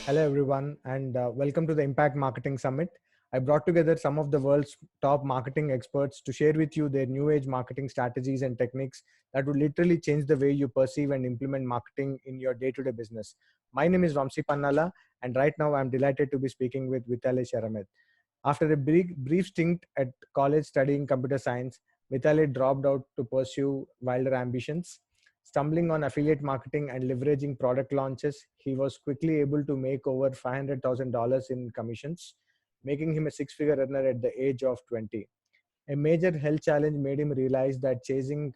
Hello, everyone, and welcome to the Impact Marketing Summit. I brought together some of the world's top marketing experts to share with you their new age marketing strategies and techniques that would literally change the way you perceive and implement marketing in your day to day business. My name is Vamsi Pannala, and right now I'm delighted to be speaking with Vitaliy Sheremet. After a brief stint at college studying computer science, Vitaliy dropped out to pursue wilder ambitions. Stumbling on affiliate marketing and leveraging product launches, he was quickly able to make over $500,000 in commissions, making him a six-figure earner at the age of 20. A major health challenge made him realize that chasing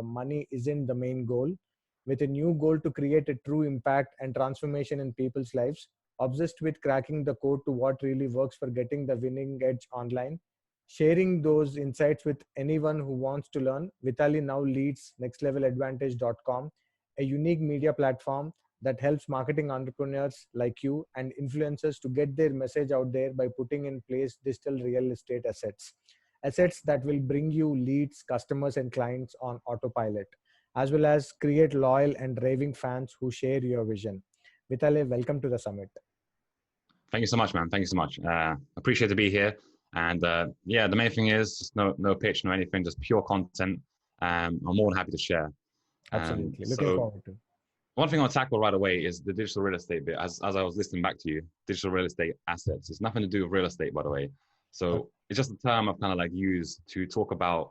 money isn't the main goal. With a new goal to create a true impact and transformation in people's lives, obsessed with cracking the code to what really works for getting the winning edge online, sharing those insights with anyone who wants to learn, Vitaliy now leads nextleveladvantage.com, a unique media platform that helps marketing entrepreneurs like you and influencers to get their message out there by putting in place digital real estate assets that will bring you leads, customers, and clients on autopilot, as well as create loyal and raving fans who share your vision. Vitaliy, welcome to the summit. Thank you so much, man. Thank you so much. Appreciate to be here. And yeah, the main thing is no pitch, no anything, just pure content. I'm more than happy to share. Absolutely. Looking forward to. One thing I'll tackle right away is the digital real estate bit. As I was listening back to you, digital real estate assets. It's nothing to do with real estate, by the way. So it's just a term I've kind of like used to talk about,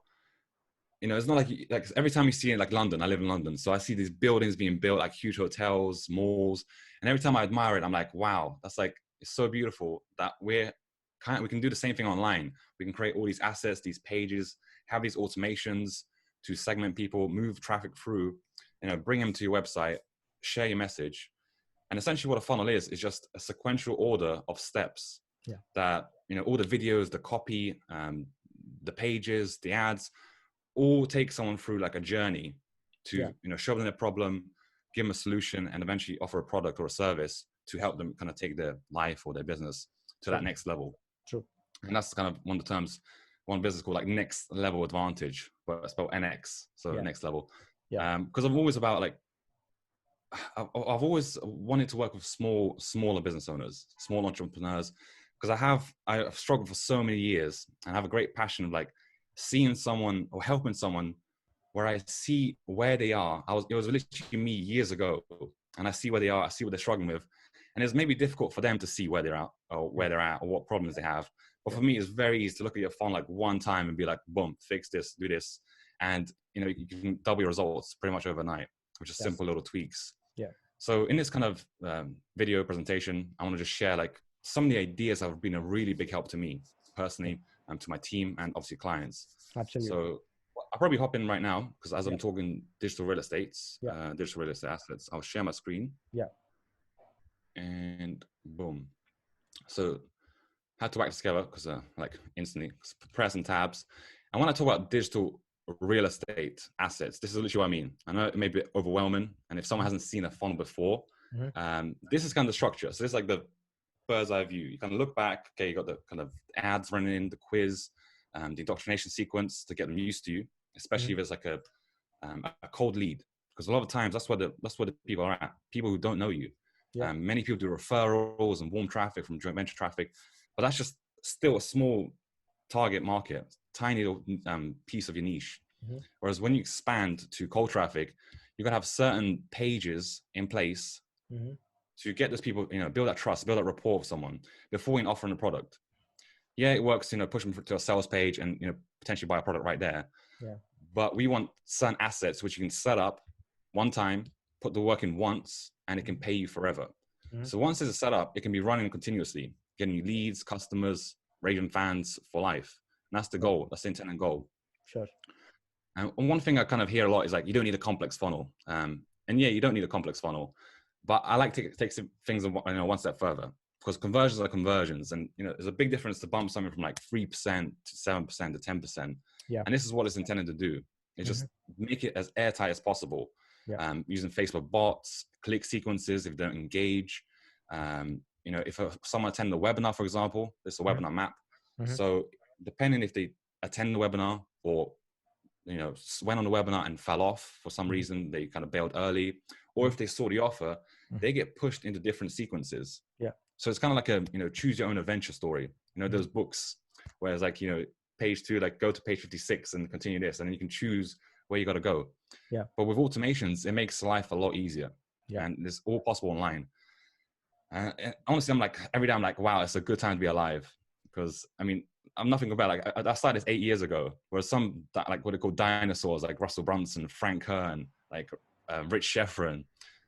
it's not like every time you see it, like London, I live in London. So I see these buildings being built, like huge hotels, malls. And every time I admire it, I'm like, wow, that's like, it's so beautiful that we can do the same thing online. We can create all these assets, these pages, have these automations to segment people, move traffic through, bring them to your website, share your message. And essentially what a funnel is just a sequential order of steps that, all the videos, the copy, the pages, the ads, all take someone through like a journey to, show them their problem, give them a solution, and eventually offer a product or a service to help them kind of take their life or their business to that next level. True. And that's kind of one of the terms, one business called like next level advantage, but it's spelled NX. So next level. Because I'm always about like, I've always wanted to work with smaller business owners, small entrepreneurs, because I've struggled for so many years and I have a great passion of like seeing someone or helping someone where I see where they are. It was literally me years ago, and I see where they are, I see what they're struggling with. And it's maybe difficult for them to see where they're at or what problems they have. But for me, it's very easy to look at your phone like one time and be like, boom, fix this, do this. And, you can double your results pretty much overnight, with just simple little tweaks. Yeah. So in this kind of video presentation, I want to just share like some of the ideas that have been a really big help to me personally and to my team and obviously clients. Absolutely. So I'll probably hop in right now because as I'm talking digital real estate assets, I'll share my screen. Yeah. And boom. So had to whack together because like instantly pressing tabs. And when I talk about digital real estate assets, this is literally what I mean. I know it may be overwhelming, and if someone hasn't seen a funnel before, this is kind of the structure. So this is like the bird's eye view. You kind of look back. Okay, you got the kind of ads running, the quiz, the indoctrination sequence to get them used to you, especially if it's like a cold lead, because a lot of times that's where the people are at. People who don't know you. Many people do referrals and warm traffic from joint venture traffic, but that's just still a small target market, tiny little piece of your niche. Whereas when you expand to cold traffic, you're gonna have certain pages in place to get those people, build that trust, build that rapport with someone before you offer a product. Yeah, it works, push them to a sales page and potentially buy a product right there. But we want certain assets which you can set up one time, put the work in once, and it can pay you forever. So once it's set up, it can be running continuously, getting you leads, customers, raving fans for life. And that's the goal. That's the intended goal. Sure. And one thing I kind of hear a lot is like, you don't need a complex funnel. And yeah, you don't need a complex funnel. But I like to take some things one step further, because conversions are conversions. And there's a big difference to bump something from like 3% to 7% to 10%. Yeah. And this is what it's intended to do. It's just make it as airtight as possible. Using Facebook bots, click sequences if they don't engage. If someone attended a webinar, for example, there's a webinar map. So depending if they attend the webinar or went on the webinar and fell off for some reason, they kind of bailed early, or if they saw the offer they get pushed into different sequences. Yeah. So it's kind of like a, choose your own adventure story. Those books where it's like, page 2, like go to page 56 and continue this, and then you can choose where you got to go. Yeah. But with automations, it makes life a lot easier. Yeah. And it's all possible online. And honestly, I'm like, every day I'm like, wow, it's a good time to be alive. Because I'm nothing about, like, I started this 8 years ago, whereas some, like, what they call dinosaurs, like Russell Brunson, Frank Kern, like Rich Schefren,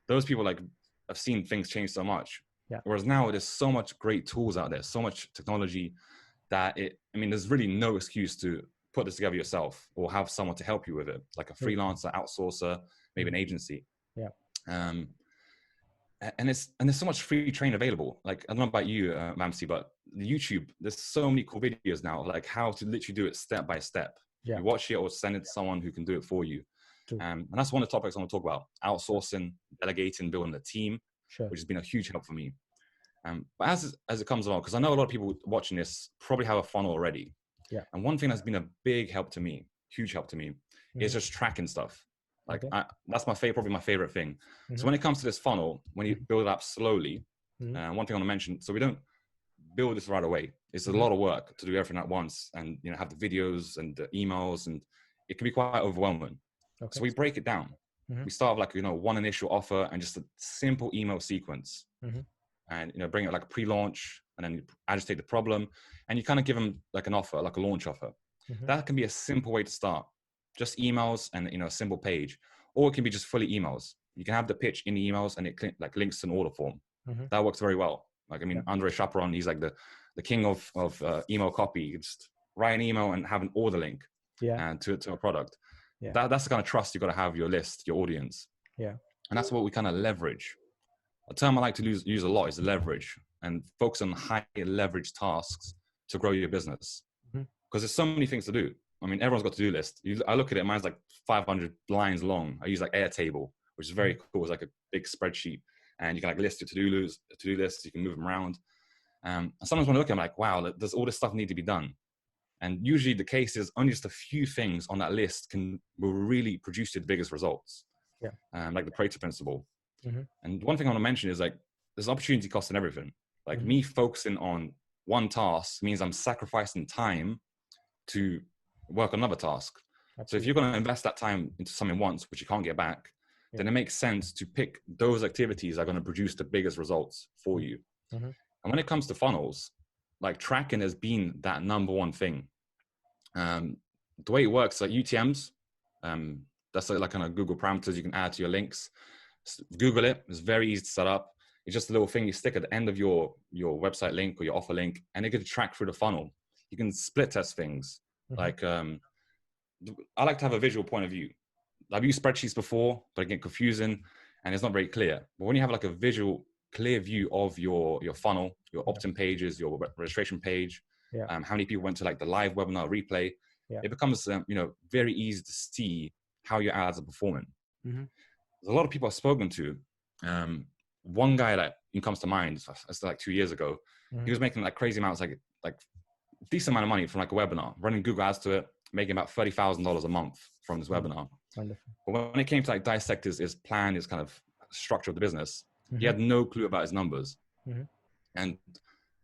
those people, like, have seen things change so much. Yeah. Whereas now there's so much great tools out there, so much technology that there's really no excuse to put this together yourself or have someone to help you with it, like a freelancer, outsourcer, maybe an agency. Yeah. And there's so much free training available. Like, I don't know about you, Mamsi, but YouTube, there's so many cool videos now, like how to literally do it step by step. Yeah. You watch it or send it to someone who can do it for you. And that's one of the topics I want to talk about: outsourcing, delegating, building a team, which has been a huge help for me. But as it comes along, because I know a lot of people watching this probably have a funnel already. Yeah. And one thing that's been a big help to me, huge help to me, is just tracking stuff. Like, that's probably my favorite thing. So when it comes to this funnel, when you build it up slowly, one thing I want to mention, so we don't build this right away. It's a lot of work to do everything at once, and have the videos and the emails, and it can be quite overwhelming. So we break it down. We start with, like, one initial offer and just a simple email sequence, and bring it like a pre-launch, and then you agitate the problem, and you kind of give them like an offer, like a launch offer. That can be a simple way to start. Just emails and a simple page, or it can be just fully emails. You can have the pitch in the emails, and it like links to an order form. That works very well. Like, Andre Chaperon, he's like the king of email copy. You just write an email and have an order link and to a product. That's the kind of trust you got to have your list, your audience. And that's what we kind of leverage. A term I like to use a lot is leverage, and focus on high leverage tasks to grow your business. Because there's so many things to do. Everyone's got a to-do list. I look at it, mine's like 500 lines long. I use like Airtable, which is very cool. It's like a big spreadsheet, and you can like list your to-do lists. You can move them around. And sometimes when I look at it, I'm like, wow, does all this stuff need to be done? And usually the case is only just a few things on that list will really produce you the biggest results. Like the Pareto principle. And one thing I want to mention is, like, there's opportunity cost in everything. Like, me focusing on one task means I'm sacrificing time to work on another task. So if you're going to invest that time into something once, which you can't get back, then it makes sense to pick those activities that are going to produce the biggest results for you. And when it comes to funnels, like, tracking has been that number one thing. The way it works, like UTMs, that's like kind of Google parameters you can add to your links. Google it. It's very easy to set up. It's just a little thing you stick at the end of your website link or your offer link, and it can track through the funnel. You can split test things. Like, I like to have a visual point of view. I've used spreadsheets before, but it gets confusing and it's not very clear. But when you have like a visual, clear view of your funnel, your opt-in pages, your registration page, how many people went to like the live webinar replay, it becomes very easy to see how your ads are performing. There's a lot of people I've spoken to. One guy that comes to mind, it's like 2 years ago, he was making like crazy amounts, like decent amount of money from like a webinar, running Google ads to it, making about $30,000 a month from this webinar. Wonderful. But when it came to like dissect his plan, his kind of structure of the business, he had no clue about his numbers. And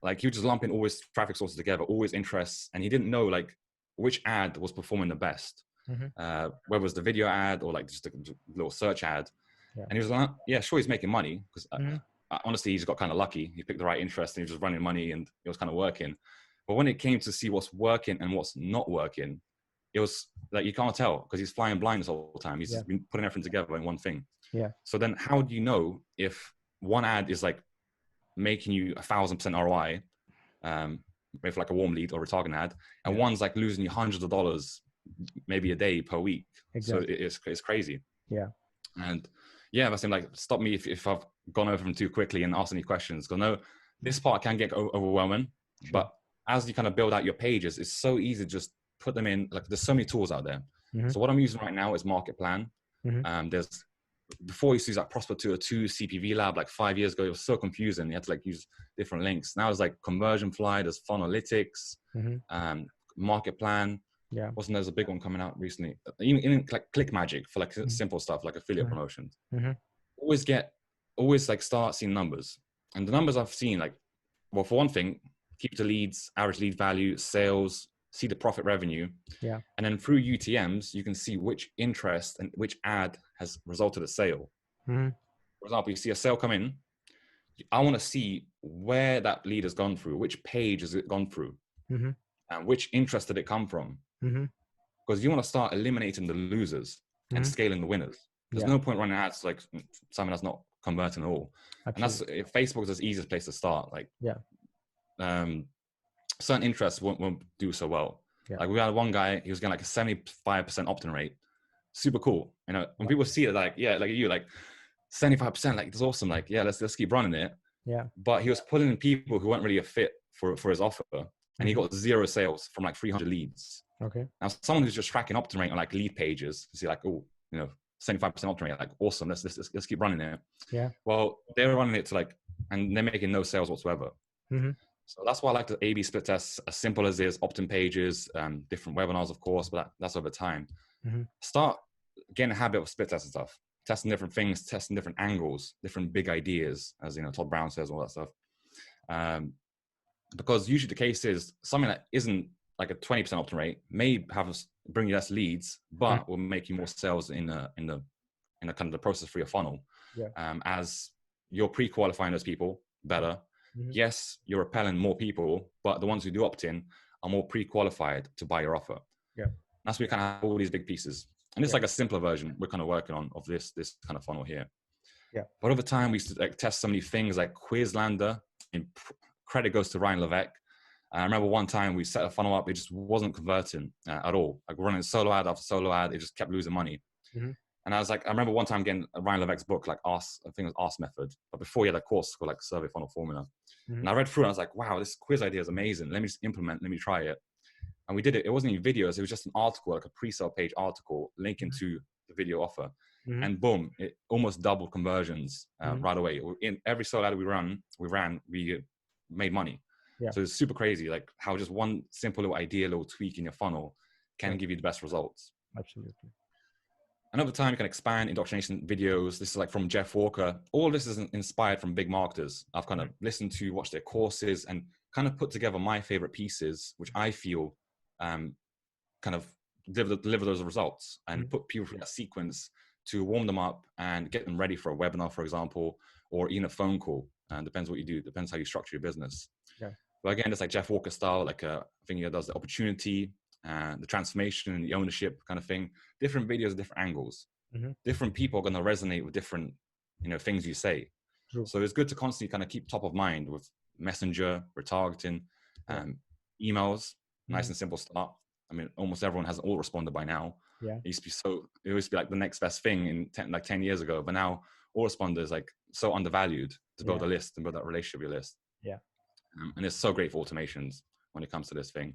like, he was just lumping all his traffic sources together, all his interests, and he didn't know like which ad was performing the best, whether it was the video ad or like just a little search ad. And he was like, yeah, sure, he's making money, because honestly, he's got kind of lucky. He picked the right interest and he was just running money and it was kind of working. But when it came to see what's working and what's not working, it was like, you can't tell, because he's flying blind this whole time. He's just been putting everything together in one thing. So then how do you know if one ad is like making you 1,000% ROI, maybe for like a warm lead or retargeting ad, and one's like losing you hundreds of dollars, maybe a day per week? So it's crazy. And that's like, stop me if I've gone over them too quickly and asked any questions, because I know this part can get overwhelming. But as you kind of build out your pages, it's so easy to just put them in. Like, there's so many tools out there. So what I'm using right now is Market Plan. Before, I used to use like Prosper 202, CPV Lab, like 5 years ago. It was so confusing. You had to like use different links. Now there's like Conversion Fly, there's Funnelytics, Market Plan. Wasn't there's a big one coming out recently? Even like Click Magic for like simple stuff like affiliate promotions. Always get always like start seeing numbers. And the numbers I've seen, like, well, for one thing, keep the leads, average lead value, sales, see the profit revenue. Yeah. And then through UTMs, you can see which interest and which ad has resulted in a sale. Mm-hmm. For example, you see a sale come in. I want to see where that lead has gone through, which page has it gone through, Mm-hmm. and which interest did it come from. Mm-hmm. Because you want to start eliminating the losers and Mm-hmm. scaling the winners. There's no point running ads like something that's not converting at all. Absolutely. And that's Facebook is the easiest place to start. Like, Yeah. Certain interests won't do so well. Yeah. Like, we had one guy, he was getting like a 75% opt-in rate. Super cool. You know, when people see it, like, yeah, like you, like 75%, like, it's awesome. Like, yeah, let's keep running it. Yeah. But he was pulling in people who weren't really a fit for his offer. And he got 0 sales from like 300 leads. Okay. Now, someone who's just tracking opt-in rate on like lead pages, you see like, oh, you know, 75% opt-in rate, like, awesome. Let's keep running it. Yeah. Well, they're running it to like, and they're making no sales whatsoever. Mm-hmm. So that's why I like the A/B split tests, as simple as it is, opt-in pages, different webinars, of course, but that's over time. Mm-hmm. Start getting a habit of split testing stuff, testing different things, testing different angles, different big ideas, as you know, Todd Brown says, all that stuff. Because usually the case is something that isn't like a 20% opt-in rate may bring you less leads, but will make you more sales in the kind of the process for your funnel. Yeah. As you're pre-qualifying those people better. Mm-hmm. Yes, you're repelling more people, but the ones who do opt in are more pre-qualified to buy your offer. Yeah. That's where we kind of have all these big pieces. And it's like a simpler version we're kind of working on of this kind of funnel here. Yeah. But over time, we used to like test so many things like Quizlander, and credit goes to Ryan Levesque. I remember one time we set a funnel up, it just wasn't converting at all. Like, we're running solo ad after solo ad, it just kept losing money. Mm-hmm. And I remember one time getting Ryan Levesque's book, like I think it was Ask Method. But before, he had a course called like Survey Funnel Formula. Mm-hmm. And I read through it, and I was like, wow, this quiz idea is amazing. Let me just implement, let me try it. And we did it. It wasn't even videos. It was just an article, like a pre-sale page article linking to the video offer. Mm-hmm. And boom, it almost doubled conversions right away. In every solo ad we ran, we made money. Yeah. So it's super crazy, like how just one simple little idea, little tweak in your funnel can give you the best results. Absolutely. And over time, you can expand indoctrination videos. This is like from Jeff Walker. All of this is inspired from big marketers. I've kind of listened to, watched their courses, and kind of put together my favorite pieces, which I feel kind of deliver those results, and put people through that sequence to warm them up and get them ready for a webinar, for example, or even a phone call. Depends what you do. Depends how you structure your business. Yeah. But again, it's like Jeff Walker style, like I think he does the opportunity, the transformation and the ownership kind of thing. Different videos, different angles. Mm-hmm. Different people are going to resonate with different, things you say. True. So it's good to constantly kind of keep top of mind with messenger, retargeting, emails, nice and simple start. I mean, almost everyone has an autoresponder by now. Yeah. It used to be like the next best thing in 10 years ago, but now autoresponder is like so undervalued to build a list and build that relationship with your list. Yeah. And it's so great for automations when it comes to this thing.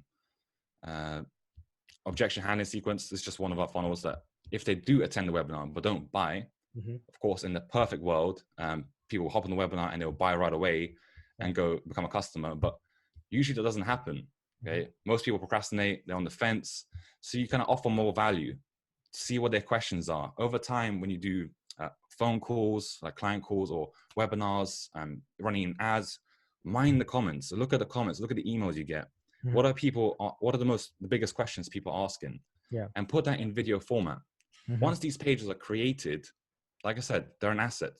Objection handling sequence is just one of our funnels that if they do attend the webinar but don't buy, of course, in the perfect world, people will hop on the webinar and they'll buy right away and go become a customer. But usually that doesn't happen. Okay, most people procrastinate, they're on the fence. So you kind of offer more value, see what their questions are. Over time, when you do phone calls, like client calls or webinars, running ads, mind the comments. So look at the comments, look at the emails you get. What are the biggest questions people are asking? Yeah. And put that in video format. Once these pages are created, like I said, they're an asset.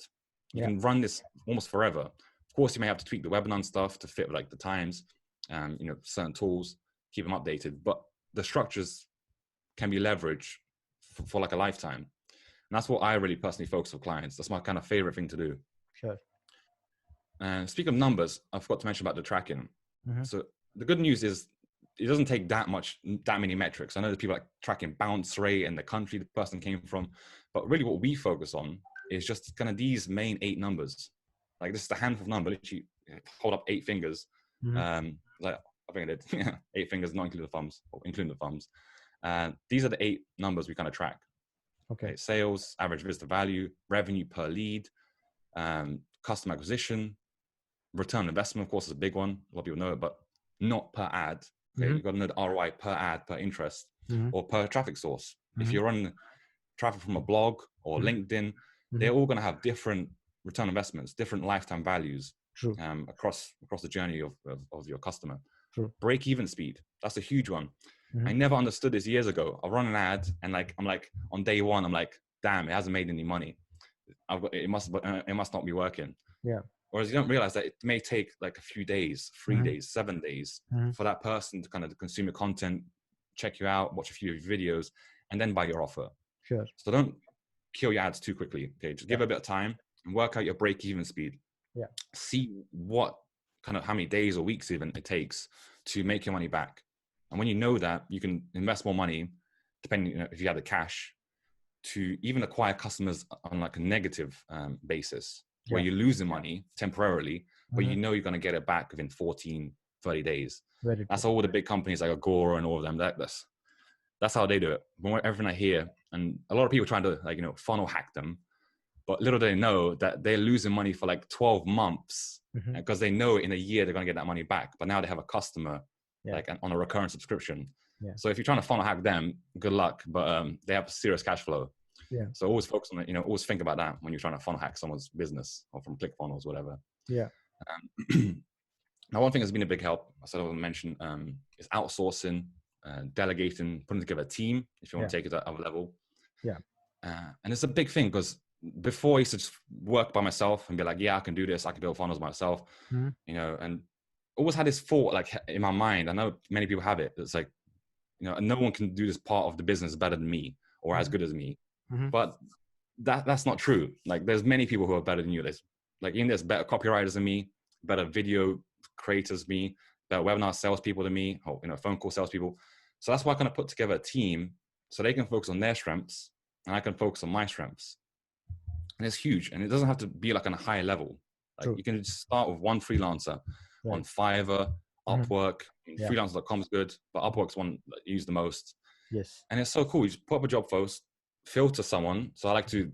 You can run this almost forever. Of course, you may have to tweak the webinar stuff to fit like the times, certain tools, keep them updated, but the structures can be leveraged for like a lifetime. And that's what I really personally focus on clients. That's my kind of favorite thing to do. Sure. And speaking of numbers, I forgot to mention about the tracking. So the good news is it doesn't take that many metrics. I know that people like tracking bounce rate and the country the person came from, but really what we focus on is just kind of these main 8 numbers. Like this is the handful of number, literally hold up 8 fingers. Like I think I did 8 fingers, not including the thumbs, or including the thumbs. These are the 8 numbers we kind of track. Okay. Sales, average visitor value, revenue per lead, customer acquisition, return on investment, of course, is a big one. A lot of people know it, but not per ad. Okay, you've got to know the ROI per ad, per interest, or per traffic source. If you're running traffic from a blog or LinkedIn, they're all going to have different return on investments, different lifetime values True. across the journey of your customer. True. Break even speed, that's a huge one. Mm-hmm. I never understood this years ago. I run an ad and like I'm like on day one, I'm like, damn, it hasn't made any money. It must not be working. Yeah. Whereas you don't realize that it may take like a few days, 3 Mm-hmm. days, 7 days Mm-hmm. for that person to kind of consume your content, check you out, watch a few of your videos, and then buy your offer. Sure. So don't kill your ads too quickly. Okay, just give it a bit of time and work out your break-even speed. Yeah. See what kind of how many days or weeks even it takes to make your money back. And when you know that, you can invest more money, depending if you have the cash, to even acquire customers on like a negative basis, where you're losing money temporarily, but you know you're going to get it back within 14, 30 days. That's all the big companies like Agora and all of them. That's how they do it. From everything I hear, and a lot of people trying to like, funnel hack them, but little do they know that they're losing money for like 12 months because they know in a year they're going to get that money back. But now they have a customer like on a recurrent subscription. Yeah. So if you're trying to funnel hack them, good luck. But they have serious cash flow. Yeah. So always focus on it. Always think about that when you're trying to funnel hack someone's business or from ClickFunnels, whatever. Yeah. Now, one thing that's been a big help, I sort of mentioned, is outsourcing, delegating, putting together a team if you want to take it to another level. Yeah. And it's a big thing because before I used to just work by myself and be like, yeah, I can do this. I can build funnels myself, and always had this thought like in my mind. I know many people have it. It's like, no one can do this part of the business better than me or as good as me. But that's not true. Like there's many people who are better than you. There's better copywriters than me, better video creators than me, better webinar salespeople than me, or phone call salespeople. So that's why I kind of put together a team so they can focus on their strengths and I can focus on my strengths. And it's huge. And it doesn't have to be like on a high level. Like you can just start with one freelancer on Fiverr, Upwork. Freelancer.com is good, but Upwork's one that I use the most. Yes. And it's so cool. You just put up a job post, filter someone. So I like to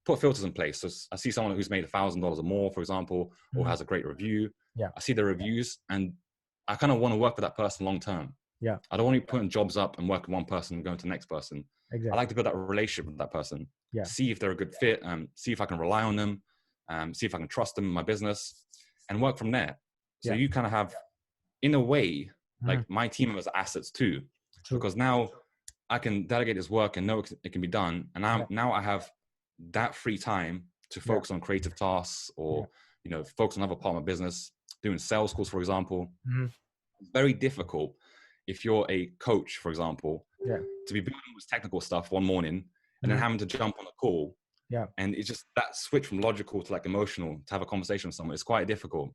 put filters in place. So I see someone who's made $1,000 or more, for example, or has a great review. Yeah. I see the reviews and I kind of want to work with that person long term. Yeah. I don't want to be putting jobs up and work with one person and going to the next person. Exactly. I like to build that relationship with that person. Yeah. See if they're a good fit, see if I can rely on them, see if I can trust them in my business and work from there. So you kind of have, in a way, like my team members are assets too. True. Because now I can delegate this work and know it can be done. And now I have that free time to focus on creative tasks or, focus on another part of my business, doing sales calls, for example. It's very difficult if you're a coach, for example, to be building this technical stuff one morning and then having to jump on a call. Yeah. And it's just that switch from logical to like emotional to have a conversation with someone. It's quite difficult.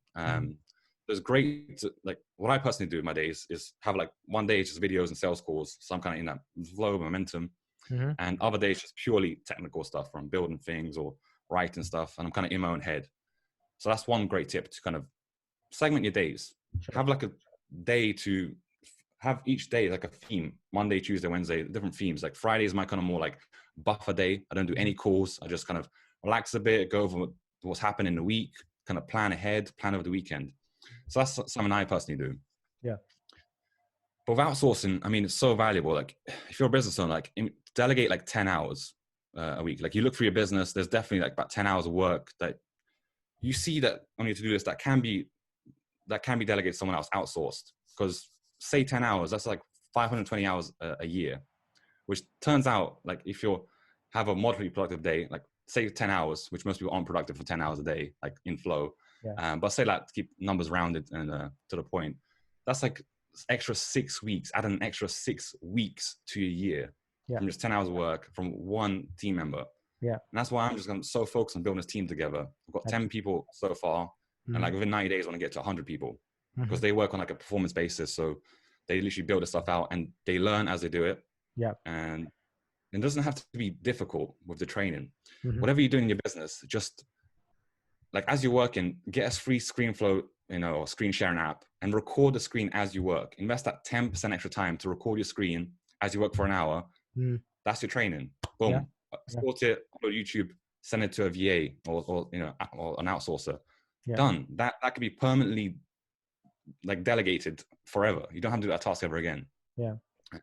It's great to, like what I personally do in my days is have like one day just videos and sales calls. So I'm kind of in that flow of momentum and other days just purely technical stuff from building things or writing stuff. And I'm kind of in my own head. So that's one great tip to kind of segment your days. Sure. Have like a day to have each day like a theme. Monday, Tuesday, Wednesday, different themes. Like Friday is my kind of more like buffer day. I don't do any calls. I just kind of relax a bit, go over what's happened in the week, kind of plan ahead, plan over the weekend. So that's something I personally do. Yeah. But with outsourcing, I mean, it's so valuable. Like if you're a business owner, like delegate like 10 hours a week. Like you look for your business, there's definitely like about 10 hours of work that you see that on your to-do list that can be delegated to someone else, outsourced. Because say 10 hours, that's like 520 hours a year, which turns out like if you have a moderately productive day, like say 10 hours, which most people aren't productive for 10 hours a day, like in flow. Yeah. But say like to keep numbers rounded and to the point, that's like extra 6 weeks, add an extra 6 weeks to a year from just 10 hours of work from one team member. Yeah. And that's why I'm so focused on building this team together. I've got 10 people so far. And like within 90 days, I want to get to 100 people because they work on like a performance basis. So they literally build this stuff out and they learn as they do it. Yeah. And it doesn't have to be difficult with the training. Whatever you do in your business, just like as you're working, get a free ScreenFlow, or screen sharing app and record the screen as you work. Invest that 10% extra time to record your screen as you work for an hour. That's your training. Boom. Yeah. Export it, upload YouTube, send it to a VA or an outsourcer. Yeah. Done. That could be permanently like delegated forever. You don't have to do that task ever again. Yeah.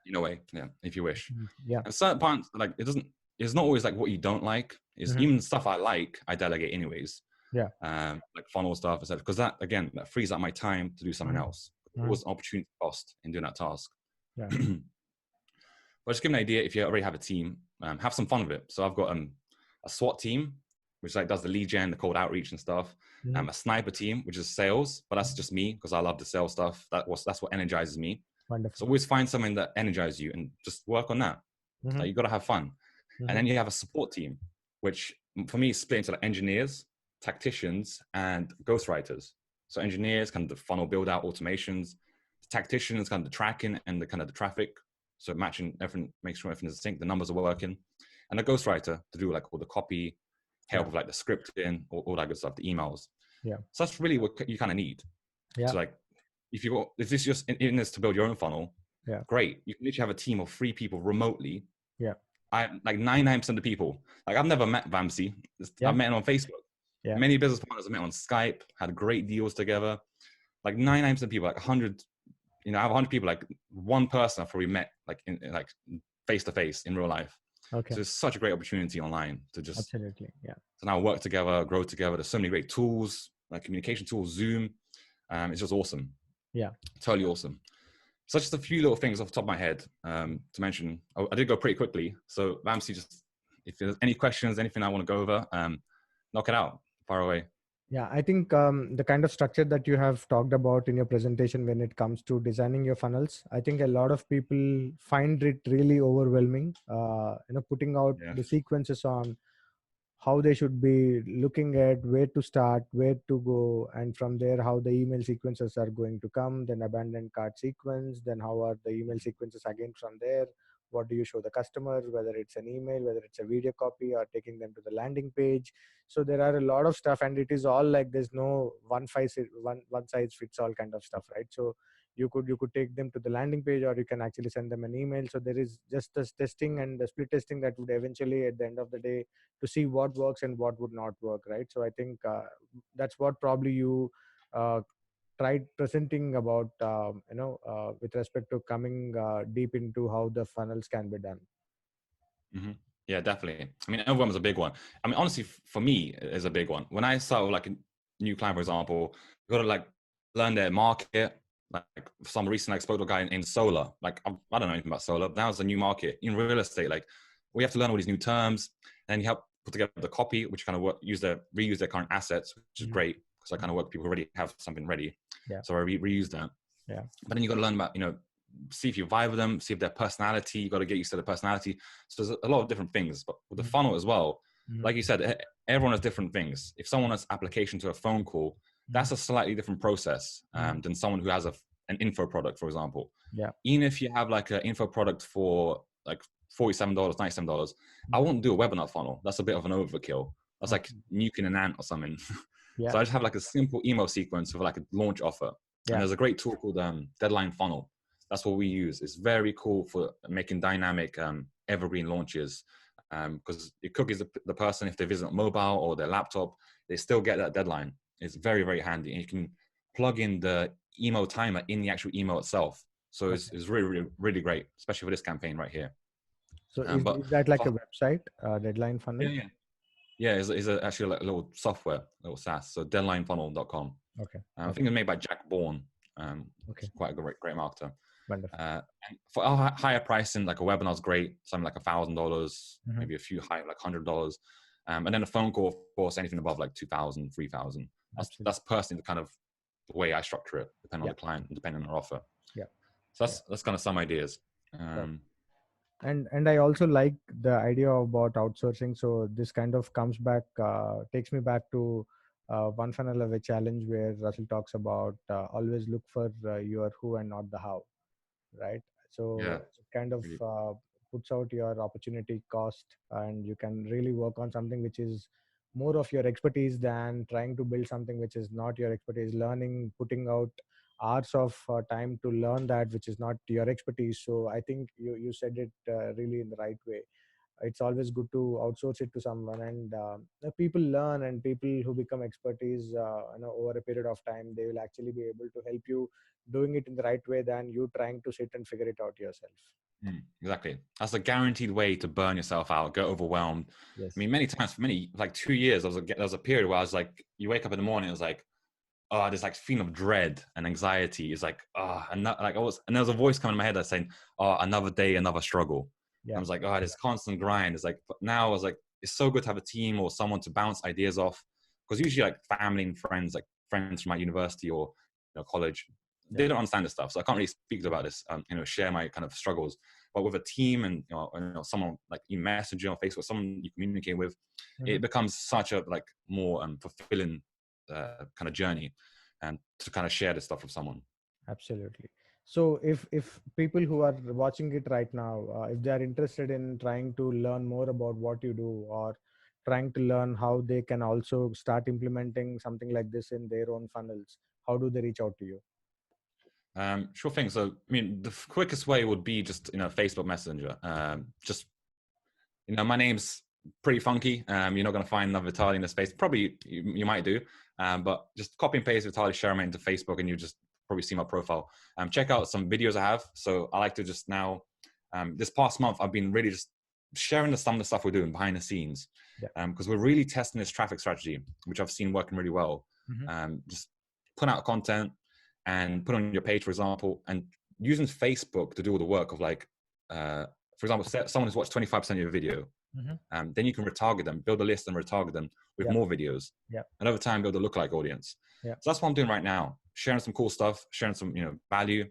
In a way, yeah, if you wish. Yeah. And certain parts, like it doesn't. it's not always like what you don't like. Is Mhm. even stuff I like, I delegate anyways. Yeah. Like funnel stuff, etc. Because that again, that frees up my time to do something Mhm. else. There Mhm. was an opportunity cost in doing that task. Yeah. But just give an idea, if you already have a team, have some fun with it. So I've got a SWAT team, which like does the lead gen, the cold outreach and stuff. Mhm. A sniper team, which is sales, but that's just me because I love the sales stuff. That's what energizes me. So Wonderful. always find something that energizes you and just work on that. Mhm. Like you got to have fun. And Mhm. then you have a support team, which for me is split into like engineers, tacticians, and ghostwriters. So engineers kind of the funnel build out automations, tacticians kind of the tracking and the kind of the traffic. So matching everything, make sure everything is synced, the numbers are working. And a ghostwriter to do like all the copy, help Yeah. with like the scripting, all that good stuff, the emails. Yeah. So that's really what you kind of need. Yeah. So like if this just in this to build your own funnel, Yeah. great. You can literally have a team of 3 people remotely. Yeah. I like 99% of the people. Like I've never met Vamsi. Yeah. I've met him on Facebook. Yeah. Many business partners I met on Skype, had great deals together. Like 99% of people, like 100, I have 100 people, like one person I've probably met like in like face to face in real life. Okay. So it's such a great opportunity online to just Absolutely. Yeah. to now work together, grow together. There's so many great tools, like communication tools, Zoom. It's just awesome. Yeah. Totally awesome. So just a few little things off the top of my head to mention. I did go pretty quickly. So Vamsi, just if there's any questions, anything I want to go over, knock it out, far away. Yeah, I think the kind of structure that you have talked about in your presentation when it comes to designing your funnels, I think a lot of people find it really overwhelming. Putting out Yeah. the sequences on how they should be looking at where to start, where to go, and from there how the email sequences are going to come, then abandoned cart sequence, then how are the email sequences again from there, what do you show the customer, whether it's an email, whether it's a video copy, or taking them to the landing page. So there are a lot of stuff, and it is all like there's no one size fits all kind of stuff, right? So you could take them to the landing page, or you can actually send them an email. So there is just this testing and the split testing that would eventually at the end of the day to see what works and what would not work, right? So I think that's what probably you uh, tried presenting about with respect to coming deep into how the funnels can be done. Mm-hmm. Yeah, definitely. I mean, overwhelm is a big one. I mean, honestly, for me, is a big one. When I start with like a new client, for example, you got to like learn their market. Like for some reason, I spoke to a guy in solar. Like I don't know anything about solar. That was a new market in real estate. Like we have to learn all these new terms, and you help put together the copy, which kind of reuse their current assets, which is Mhm. great because I kind of work with people who already have something ready. Yeah. So I reuse that. Yeah. But then you got to learn about see if you vibe with them, see if their personality. You got to get used to their personality. So there's a lot of different things. But with the Mhm. funnel as well, Mhm. like you said, everyone has different things. If someone has application to a phone call, that's a slightly different process Mhm. than someone who has an info product, for example. Yeah. Even if you have like an info product for like $47, $97, I Mhm. won't do a webinar funnel. That's a bit of an overkill. That's like Okay. nuking an ant or something. Yeah. So I just have like a simple email sequence with like a launch offer. And Yeah. there's a great tool called Deadline Funnel. That's what we use. It's very cool for making dynamic evergreen launches because it cookies the person if they visit mobile or their laptop, they still get that deadline. It's very, very handy. And you can plug in the email timer in the actual email itself. So Okay. it's really, really, really great, especially for this campaign right here. So is, But is that like a for, website deadline yeah, funnel? yeah. Yeah, it's actually like a little software, a little SaaS. So deadlinefunnel.com. Okay. I think Okay. it's made by Jack Bourne. Okay. Quite a great marketer. Wonderful. And for a higher pricing, like a webinar is great, something like $1,000, Mhm. maybe a few high, like $100. And then a phone call, of course, anything above like 2,000, 3,000. Absolutely. That's personally the kind of the way I structure it, depending on Yeah. the client, depending on our offer. Yeah. So Yeah. that's kind of some ideas. Right. And I also like the idea about outsourcing. So this kind of takes me back to one funnel of a challenge where Russell talks about always look for your who and not the how, right? Yeah, So it kind of really. puts out your opportunity cost, and you can really work on something which is more of your expertise than trying to build something which is not your expertise, learning, putting out hours of time to learn that which is not your expertise. So I think you said it really in the right way. it's always good to outsource it to someone, and people learn, and people who become expertise over a period of time, they will actually be able to help you doing it in the right way than you trying to sit and figure it out yourself. Exactly. That's a guaranteed way to burn yourself out, get overwhelmed. I Yes. mean, many times for many, like 2 years, there was a period where I was like, you wake up in the morning, it was like, oh, there's like feeling of dread and anxiety. It's like, oh, and that, like and there was a voice coming in my head that's saying, oh, another day, another struggle. And I Yeah. was like, oh, this constant grind. It's like, but now I was like, it's so good to have a team or someone to bounce ideas off. Because usually like family and friends, like friends from my university or college, Yeah. they don't understand this stuff. So I can't really speak about this, share my kind of struggles. But with a team and someone like you message on Facebook, someone you communicate with, it becomes such a like more fulfilling kind of journey, and to kind of share this stuff with someone. Absolutely. So if people who are watching it right now, if they are interested in trying to learn more about what you do, or trying to learn how they can also start implementing something like this in their own funnels, how do they reach out to you? Sure thing. So, I mean, the quickest way would be just Facebook Messenger. Just my name's pretty funky. You're not going to find another Vitaliy in the space. Probably you might do, but just copy and paste Vitaliy Sheremet into Facebook, and you just probably see my profile. Check out some videos I have. So I like to just now, this past month, I've been really just sharing some of the stuff we're doing behind the scenes, because we're really testing this traffic strategy, which I've seen working really well. Just put out content and put on your page, for example, and using Facebook to do all the work of like, for example, someone who's watched 25% of your video, then you can retarget them, build a list and retarget them with more videos. And over time, build a lookalike audience. So that's what I'm doing right now, sharing some cool stuff, sharing some value.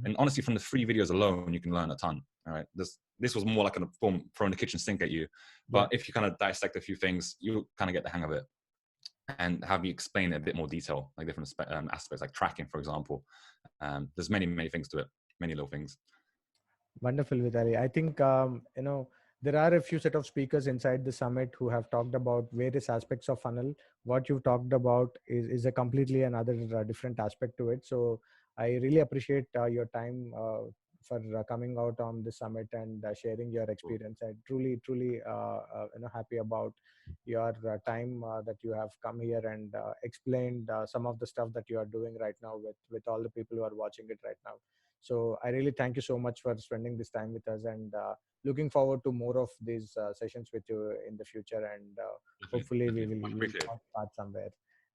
And honestly, from the free videos alone, you can learn a ton. All right, this was more like a boom, throwing the kitchen sink at you. But if you kind of dissect a few things, you'll kind of get the hang of it, and have me explain it a bit more detail, like different aspects, like tracking, for example. There's many things to it, many little things. Wonderful, Vitaliy. I think there are a few set of speakers inside the summit who have talked about various aspects of funnel. What you've talked about is a completely another different aspect to it. So I really appreciate your time for coming out on the summit and sharing your experience. I truly happy about your time that you have come here and explained some of the stuff that you are doing right now with all the people who are watching it right now. So I really thank you so much for spending this time with us, and looking forward to more of these sessions with you in the future. And hopefully we will start somewhere.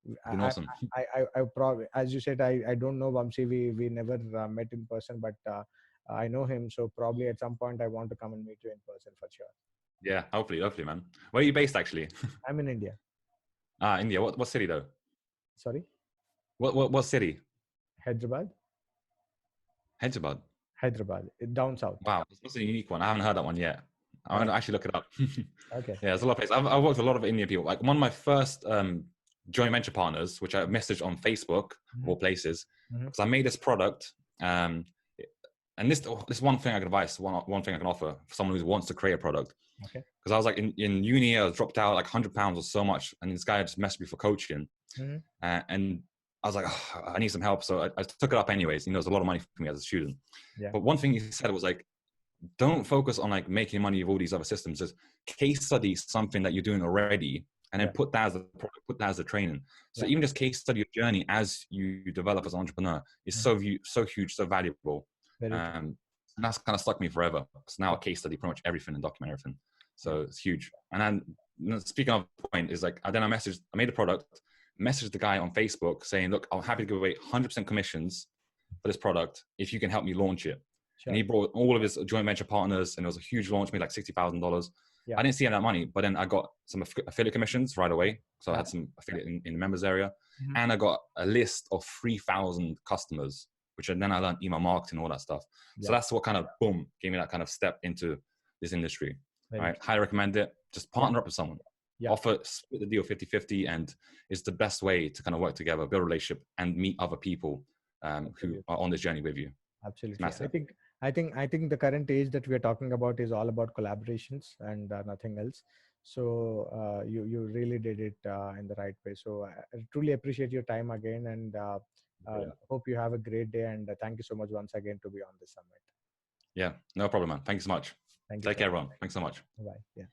Been awesome. I probably, as you said, I don't know Vamsi. We never met in person, but I know him. So probably at some point I want to come and meet you in person for sure. Yeah, hopefully, man. Where are you based, actually? I'm in India. India. What city though? Sorry. What city? Hyderabad. Hyderabad. Hyderabad, down south. Wow, that's a unique one. I haven't heard that one yet. I'm going to actually look it up. Okay. Yeah, there's a lot of places. I've worked with a lot of Indian people. Like one of my first joint venture partners, which I messaged on Facebook, of all places, because I made this product. And this one thing I can advise, one thing I can offer for someone who wants to create a product. Okay. Because I was like in uni, I was dropped out like 100 pounds or so much, and this guy just messaged me for coaching, and I was like, oh, I need some help, so I took it up anyways. It was a lot of money for me as a student. But one thing he said was like, don't focus on like making money with all these other systems. Just case study something that you're doing already, and then put that as a product, put that as a training. So even just case study your journey as you develop as an entrepreneur is so huge, so valuable. And that's kind of stuck me forever. Because now a case study pretty much everything and document everything. So it's huge. And then speaking of the point is like, I made a product, messaged the guy on Facebook saying, look, I'm happy to give away 100% commissions for this product if you can help me launch it. And he brought all of his joint venture partners, and it was a huge launch, made like $60,000. I didn't see any of that money, but then I got some affiliate commissions right away. So I had some affiliate in the members area, and I got a list of 3,000 customers, which then I learned email marketing and all that stuff. So that's what kind of boom gave me that kind of step into this industry. Right, highly recommend it. Just partner up with someone. Offer, split the deal 50-50, and it's the best way to kind of work together, build a relationship, and meet other people who are on this journey with you. Absolutely. I think the current age that we are talking about is all about collaborations and nothing else. So you really did it in the right way. So I truly appreciate your time again, and hope you have a great day. And thank you so much once again to be on this summit. Yeah, no problem, man. Thank you so much. Thank you. Take care, everyone. Thanks so much. Bye. Yeah.